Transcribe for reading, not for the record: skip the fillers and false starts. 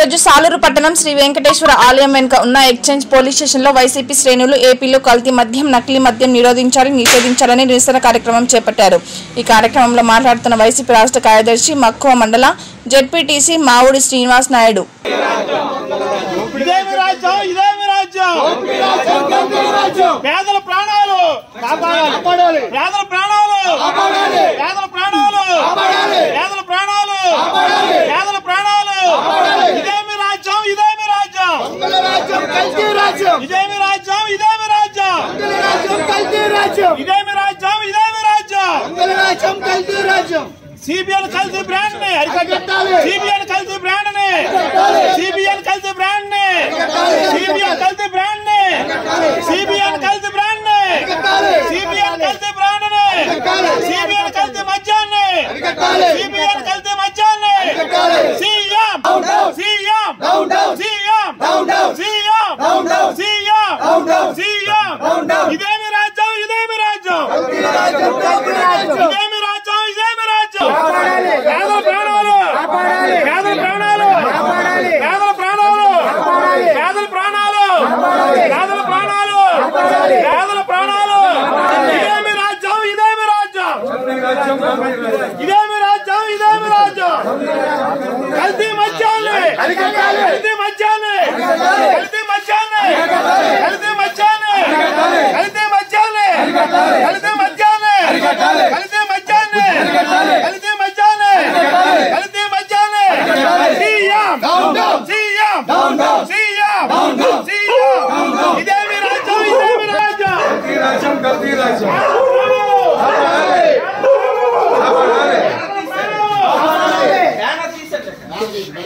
ఈరోజు సాలూరు పట్టణం శ్రీ వెంకటేశ్వర ఆలయం వెనుక ఉన్న ఎక్స్చేంజ్ పోలీస్ స్టేషన్లో వైసీపీ శ్రేణులు ఏపీలో కల్తీ మద్యం నకిలీ మద్యం నిషేధించాలని నిరసన కార్యక్రమం చేపట్టారు। ఈ కార్యక్రమంలో మాట్లాడుతున్న వైసీపీ రాష్ట్ర కార్యదర్శి మక్కువ మండల జెడ్పీటీసీ మావుడి శ్రీనివాస్ నాయుడు सीबीएन कल्ती ब्रांड ने सीबीएन कल्ती ब्रांड ने सीबीएन कल्ती ब्रांड ने सीबीएन कल्ती ब्रांड ने सीबीएन कल्ती ब्रांड ने सीबीएन कल्ती ब्रांड ने सीबीएन कल्ती मज्जान ने सीबीएन कल्ती मज्जान ने CM CM CM CM CM CM इदेमी राज्यम इदेमी राज्यम इदेमी राज्यम इदेमी राज्यम పేదల ప్రాణాలు పేదల ప్రాణాలు పేదల ప్రాణాలు పేదల ప్రాణాలు పేదల ప్రాణాలు పేదల ప్రాణాలు ఇదేమి రాజ్యం ఇదేమి రాజ్యం ఇదేమి రాజ్యం ఇదేమి రాజ్యం కల్తీ మద్యాన్ని కల్తీ మద్యాన్ని కల్తీ